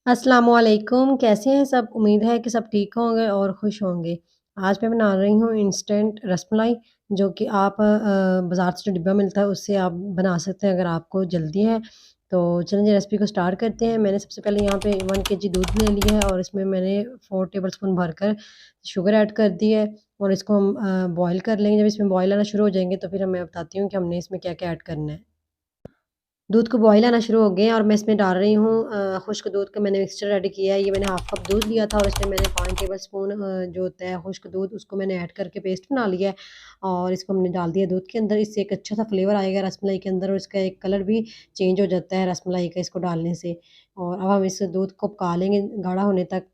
अस्सलामुअलैकुम, कैसे हैं सब? उम्मीद है कि सब ठीक होंगे और खुश होंगे। आज मैं बना रही हूँ इंस्टेंट रसमलाई, जो कि आप बाज़ार से जो डिब्बा मिलता है उससे आप बना सकते हैं अगर आपको जल्दी है। तो चलिए रेसिपी को स्टार्ट करते हैं। मैंने सबसे पहले यहाँ पे 1 केजी दूध ले लिया है और इसमें मैंने 4 टेबलस्पून भरकर शुगर ऐड कर दी है और इसको हम बॉयल कर लेंगे। जब इसमें बॉयल आना शुरू हो जाएँगे तो फिर मैं बताती हूँ कि हमने इसमें क्या-क्या ऐड करना है। दूध को बॉयल आना शुरू हो गए हैं और मैं इसमें डाल रही हूँ खुश्क दूध का मैंने मिक्सचर रेडी किया है। ये मैंने हाफ़ कप दूध लिया था और इसमें मैंने 5 टेबलस्पून जो होता है खुश्क दूध उसको मैंने ऐड करके पेस्ट बना लिया है और इसको हमने डाल दिया दूध के अंदर। इससे एक अच्छा-सा फ्लेवर आएगा रसमलाई के अंदर और इसका एक कलर भी चेंज हो जाता है रसमलाई का इसको डालने से। और अब हम इस दूध को पका लेंगे गाढ़ा होने तक।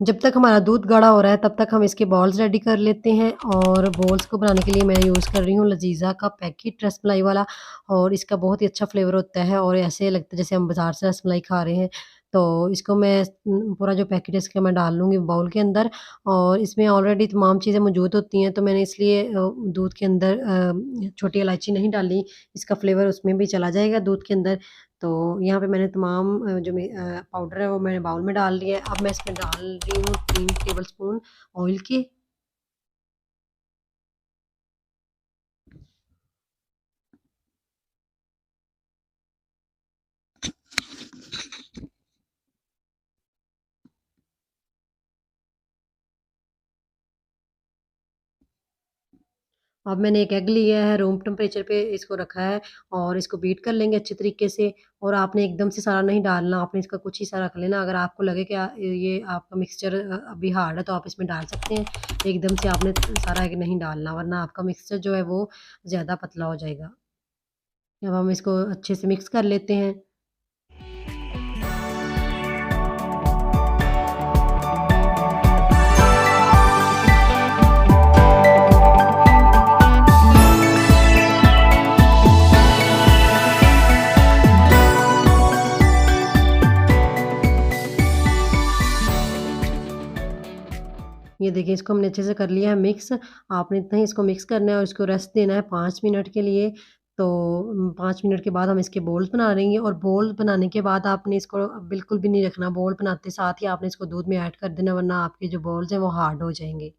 जब तक हमारा दूध गाढ़ा हो रहा है, तब तक हम इसके बॉल्स रेडी कर लेते हैं और बॉल्स को बनाने के लिए मैं यूज़ कर रही हूँ लज़ीज़ा का पैकेट रसमलाई वाला और इसका बहुत ही अच्छा फ्लेवर होता है और ऐसे लगता है जैसे हम बाज़ार से रसमलाई खा रहे हैं। तो इसको मैं पूरा जो पैकेट है इसका मैं डाल लूँगी बाउल के अंदर और इसमें ऑलरेडी तमाम चीज़ें मौजूद होती हैं, तो मैंने इसलिए दूध के अंदर छोटी इलायची नहीं डाली, इसका फ्लेवर उसमें भी चला जाएगा दूध के अंदर। तो यहाँ पे मैंने तमाम पाउडर है वो मैंने बाउल में डाल लिया है। अब मैं इसमें डाल रही हूँ 3 टेबलस्पून ऑयल के। अब मैंने एक एग लिया है, रूम टेम्परेचर पे इसको रखा है और इसको बीट कर लेंगे अच्छे तरीके से और आपने एकदम से सारा नहीं डालना, आपने इसका कुछ हिस्सा रख लेना। अगर आपको लगे कि ये आपका मिक्सचर अभी हार्ड है तो आप इसमें डाल सकते हैं। एकदम से आपने सारा एग नहीं डालना वरना आपका मिक्सचर जो है वो ज़्यादा पतला हो जाएगा। अब हम इसको अच्छे से मिक्स कर लेते हैं। ये देखिए इसको हमने अच्छे से कर लिया है मिक्स। आपने इतना ही इसको मिक्स करना है और इसको रेस्ट देना है 5 मिनट के लिए। तो 5 मिनट के बाद हम इसके बोल्स बना लेंगे और बोल बनाने के बाद आपने इसको बिल्कुल भी नहीं रखना। बोल बनाते साथ ही आपने इसको दूध में ऐड कर देना वरना आपके जो बॉल्स हैं वो हार्ड हो जाएँगे।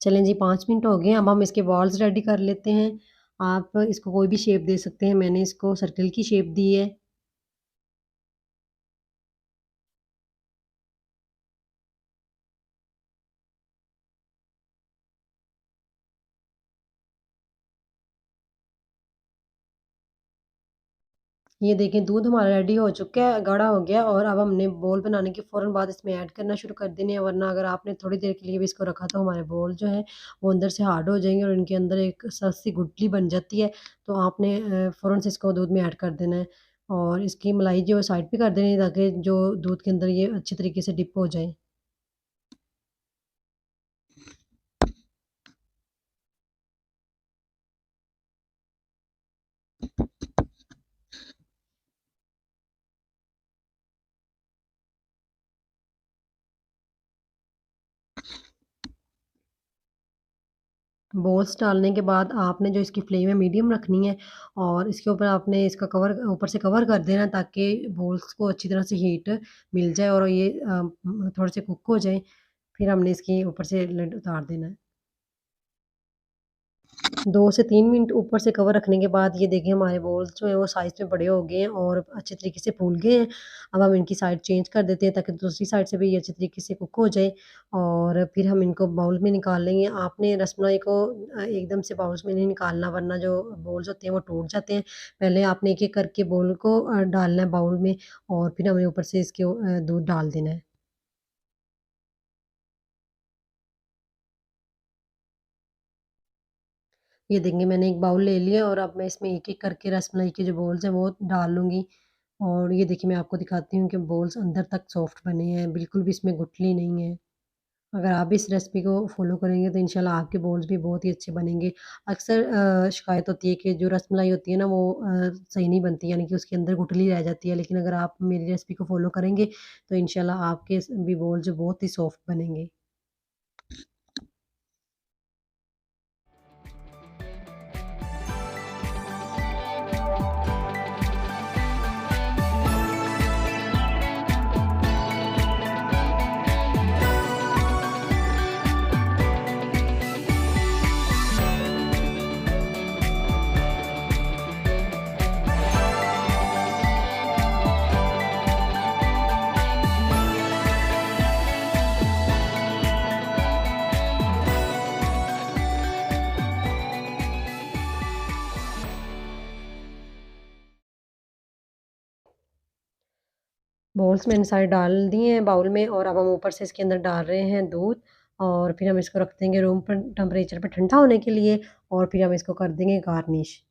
चलें जी 5 मिनट हो गए हैं, अब हम इसके बॉल्स रेडी कर लेते हैं। आप इसको कोई भी शेप दे सकते हैं। मैंने इसको सर्किल की शेप दी है। ये देखें दूध हमारा रेडी हो चुका है, गाढ़ा हो गया और अब हमने बोल बनाने के फ़ौरन बाद इसमें ऐड करना शुरू कर देने हैं वरना अगर आपने थोड़ी देर के लिए भी इसको रखा तो हमारे बोल जो हैं वो अंदर से हार्ड हो जाएँगे और इनके अंदर एक सख्त-सी गुठली बन जाती है। तो आपने फ़ौरन से इसको दूध में ऐड कर देना है और इसकी मलाई जो है साइड पे कर देनी है ताकि जो दूध के अंदर ये अच्छे तरीके से डिप हो जाए। बॉल्स डालने के बाद आपने जो इसकी फ्लेम है मीडियम रखनी है और इसके ऊपर आपने इसका कवर ऊपर से कवर कर देना ताकि बॉल्स को अच्छी तरह से हीट मिल जाए और ये थोड़े से कुक हो जाएँ। फिर हमने इसके ऊपर से लिड उतार देना है। 2 से 3 मिनट ऊपर से कवर रखने के बाद ये देखिए हमारे बॉल्स जो हैं वो साइज़ में बड़े हो गए हैं और अच्छे तरीके से फूल गए हैं। अब हम इनकी साइड चेंज कर देते हैं ताकि दूसरी साइड से भी ये अच्छे तरीके से कुक हो जाए और फिर हम इनको बाउल में निकाल लेंगे। आपने रसमलाई को एकदम से बाउल्स में नहीं निकालना वरना जो बॉल्स होते हैं वो टूट जाते हैं। पहले आपने एक-एक करके बॉल को डालना है बाउल में और फिर हमें ऊपर से इसके दूध डाल देना है। ये देखिए मैंने एक बाउल ले लिया और अब मैं इसमें एक-एक करके रसमलाई के जो बॉल्स हैं वो डाल लूँगी। और ये देखिए मैं आपको दिखाती हूँ कि बॉल्स अंदर तक सॉफ्ट बने हैं, बिल्कुल भी इसमें गुठली नहीं है। अगर आप भी इस रेसिपी को फ़ॉलो करेंगे तो इंशाल्लाह आपके बॉल्स भी बहुत ही अच्छे बनेंगे। अक्सर शिकायत होती है कि जो रसमलाई होती है ना वो सही नहीं बनती यानी कि उसके अंदर गुठली रह जाती है। लेकिन अगर आप मेरी रेसिपी को फ़ॉलो करेंगे तो इंशाल्लाह आपके भी बॉल्स जो बहुत ही सॉफ्ट बनेंगे। बॉल्स मैंने सारे डाल दिए हैं बाउल में और अब हम ऊपर से इसके अंदर डाल रहे हैं दूध और फिर हम इसको रख देंगे रूम पर टेम्परेचर पे ठंडा होने के लिए और फिर हम इसको कर देंगे गार्निश।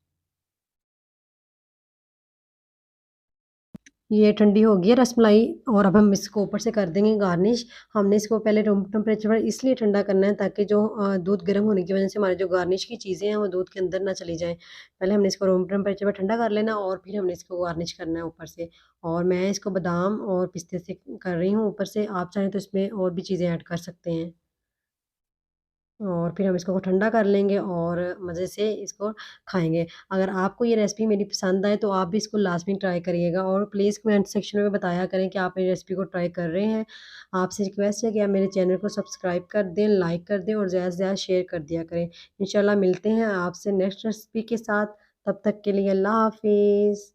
ये ठंडी हो गई है रसमलाई और अब हम इसको ऊपर से कर देंगे गार्निश। हमने इसको पहले रूम टेम्परेचर पर इसलिए ठंडा करना है ताकि जो दूध गर्म होने की वजह से हमारे जो गार्निश की चीज़ें हैं वो दूध के अंदर ना चली जाएँ। पहले हमने इसको रूम टेम्परेचर पर ठंडा कर लेना और फिर हमने इसको गार्निश करना है ऊपर से। और मैं इसको बादाम और पिस्ते से कर रही हूँ ऊपर से, आप चाहें तो इसमें और भी चीज़ें ऐड कर सकते हैं। और फिर हम इसको ठंडा कर लेंगे और मज़े से इसको खाएँगे। अगर आपको ये रेसिपी मेरी पसंद आए तो आप भी इसको लाज़मी ट्राई करिएगा और प्लीज़ कमेंट सेक्शन में बताया करें कि आप मेरी रेसिपी को ट्राई कर रहे हैं। आपसे रिक्वेस्ट है कि आप मेरे चैनल को सब्सक्राइब कर दें, लाइक कर दें और ज़्यादा से ज़्यादा शेयर कर दिया करें। इंशाल्लाह मिलते हैं आपसे नेक्स्ट रेसिपी के साथ, तब तक के लिए अल्लाह हाफ़िज़।